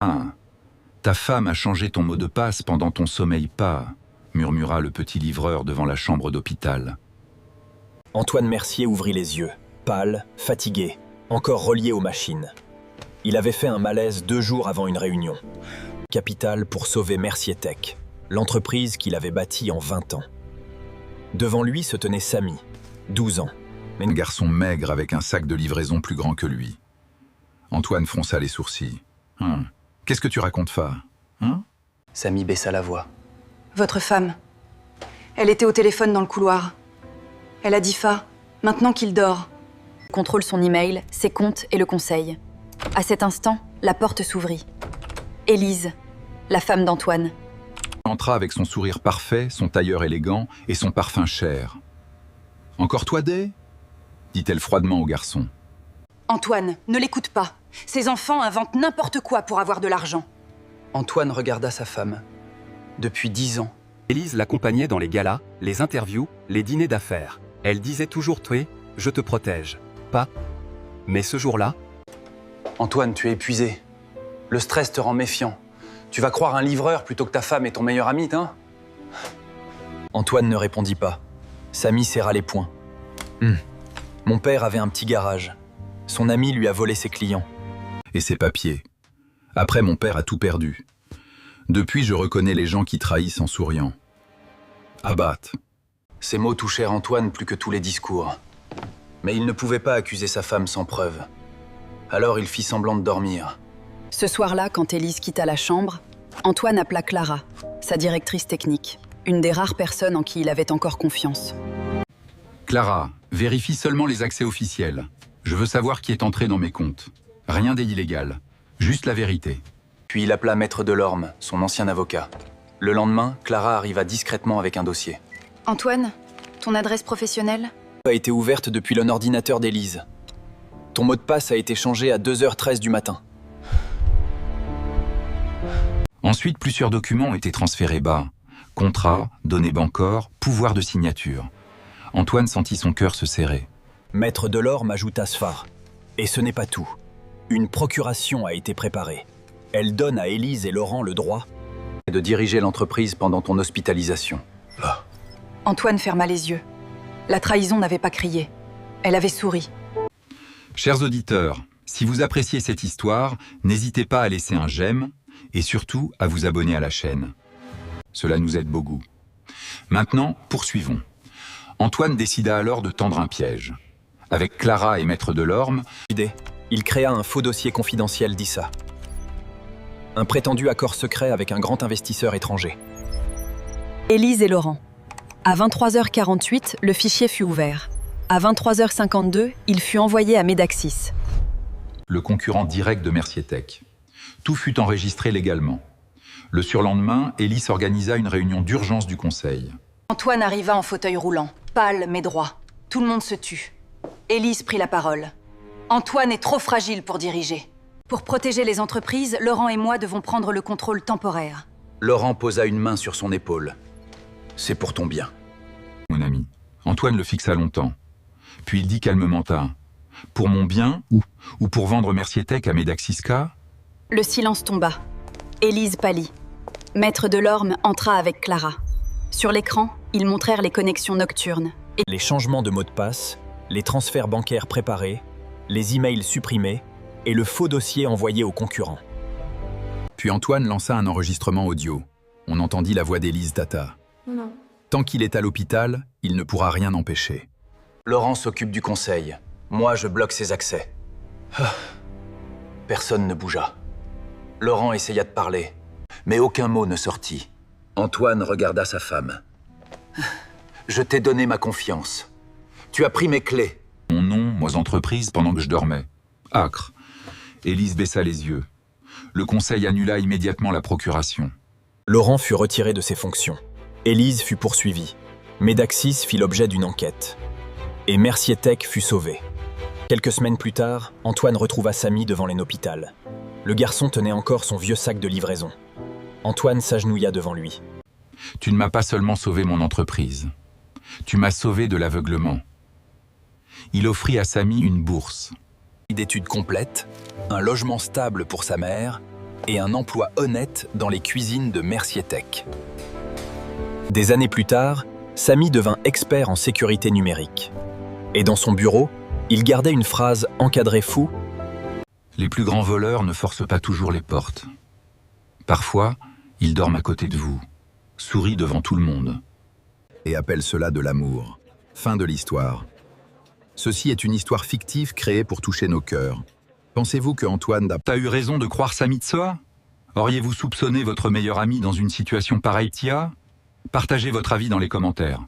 Ah, ta femme a changé ton mot de passe pendant ton sommeil pas, murmura le petit livreur devant la chambre d'hôpital. Antoine Mercier ouvrit les yeux, pâle, fatigué, encore relié aux machines. Il avait fait un malaise 2 jours avant une réunion. Capital pour sauver Mercier Tech, l'entreprise qu'il avait bâtie en 20 ans. Devant lui se tenait Samy, 12 ans. Un garçon maigre avec un sac de livraison plus grand que lui. Antoine fronça les sourcils. Qu'est-ce que tu racontes, Fa? Samy baissa la voix. Votre femme. Elle était au téléphone dans le couloir. Elle a dit Fa, maintenant qu'il dort. Contrôle son email, ses comptes et le conseil. À cet instant, la porte s'ouvrit. Élise, la femme d'Antoine. Entra avec son sourire parfait, son tailleur élégant et son parfum cher. « Encore toi, Day ?» dit-elle froidement au garçon. Antoine, ne l'écoute pas. Ces enfants inventent n'importe quoi pour avoir de l'argent. Antoine regarda sa femme. Depuis 10 ans. Élise l'accompagnait dans les galas, les interviews, les dîners d'affaires. Elle disait toujours « Toi, je te protège. » Pas. Mais ce jour-là... Antoine, tu es épuisé. Le stress te rend méfiant. Tu vas croire un livreur plutôt que ta femme et ton meilleur ami, hein? Antoine ne répondit pas. Samy serra les poings. Mon père avait un petit garage. Son ami lui a volé ses clients. Et ses papiers. Après, mon père a tout perdu. Depuis, je reconnais les gens qui trahissent en souriant. Abatte. Ces mots touchèrent Antoine plus que tous les discours. Mais il ne pouvait pas accuser sa femme sans preuve. Alors il fit semblant de dormir. Ce soir-là, quand Élise quitta la chambre, Antoine appela Clara, sa directrice technique, une des rares personnes en qui il avait encore confiance. Clara, vérifie seulement les accès officiels. Je veux savoir qui est entré dans mes comptes. Rien d'illégal, juste la vérité. Puis il appela Maître Delorme, son ancien avocat. Le lendemain, Clara arriva discrètement avec un dossier. Antoine, ton adresse professionnelle ? A été ouverte depuis l'ordinateur d'Élise. Ton mot de passe a été changé à 2h13 du matin. Ensuite, plusieurs documents ont été transférés bas. Contrat, données bancaires, pouvoir de signature. Antoine sentit son cœur se serrer. Maître Delorme ajouta ce phare. Et ce n'est pas tout. Une procuration a été préparée. Elle donne à Élise et Laurent le droit de diriger l'entreprise pendant ton hospitalisation. Antoine ferma les yeux. La trahison n'avait pas crié. Elle avait souri. Chers auditeurs, si vous appréciez cette histoire, n'hésitez pas à laisser un j'aime et surtout à vous abonner à la chaîne. Cela nous aide beaucoup. Maintenant, poursuivons. Antoine décida alors de tendre un piège. Avec Clara et Maître Delorme, il créa un faux dossier confidentiel d'Issa. Un prétendu accord secret avec un grand investisseur étranger. Élise et Laurent. À 23h48, le fichier fut ouvert. À 23h52, il fut envoyé à Medaxis. le concurrent direct de Mercier Tech. Tout fut enregistré légalement. Le surlendemain, Élise organisa une réunion d'urgence du conseil. Antoine arriva en fauteuil roulant, pâle mais droit. Tout le monde se tut. Élise prit la parole. Antoine est trop fragile pour diriger. Pour protéger les entreprises, Laurent et moi devons prendre le contrôle temporaire. Laurent posa une main sur son épaule. C'est pour ton bien. Mon ami. Antoine le fixa longtemps. Puis il dit calmement à « Pour mon bien ou pour vendre Mercier Tech à Medaxiska ?» Le silence tomba. Élise pâlit. Maître Delorme entra avec Clara. Sur l'écran, ils montrèrent les connexions nocturnes. Les changements de mots de passe, les transferts bancaires préparés, les emails supprimés et le faux dossier envoyé aux concurrents. Puis Antoine lança un enregistrement audio. On entendit la voix d'Élise Tata. Non. Tant qu'il est à l'hôpital, il ne pourra rien empêcher. Laurent s'occupe du conseil. Moi, je bloque ses accès. Personne ne bougea. Laurent essaya de parler, mais aucun mot ne sortit. Antoine regarda sa femme. Je t'ai donné ma confiance. Tu as pris mes clés. Mon nom, moi entreprise, pendant que je dormais. Acre. Élise baissa les yeux. Le conseil annula immédiatement la procuration. Laurent fut retiré de ses fonctions. Élise fut poursuivie. Medaxis fit l'objet d'une enquête. Et Mercier Tech fut sauvé. Quelques semaines plus tard, Antoine retrouva Samy devant l'hôpital. Le garçon tenait encore son vieux sac de livraison. Antoine s'agenouilla devant lui. Tu ne m'as pas seulement sauvé mon entreprise. Tu m'as sauvé de l'aveuglement. Il offrit à Samy une bourse. D'études complètes, un logement stable pour sa mère et un emploi honnête dans les cuisines de Mercier Tech. Des années plus tard, Samy devint expert en sécurité numérique. Et dans son bureau, il gardait une phrase encadrée fou. Les plus grands voleurs ne forcent pas toujours les portes. Parfois, ils dorment à côté de vous, sourient devant tout le monde. Et appelle cela de l'amour. Fin de l'histoire. Ceci est une histoire fictive créée pour toucher nos cœurs. Pensez-vous que Antoine T'as eu raison de croire Samy Tsoa? Auriez-vous soupçonné votre meilleur ami dans une situation pareille, Tia? Partagez votre avis dans les commentaires.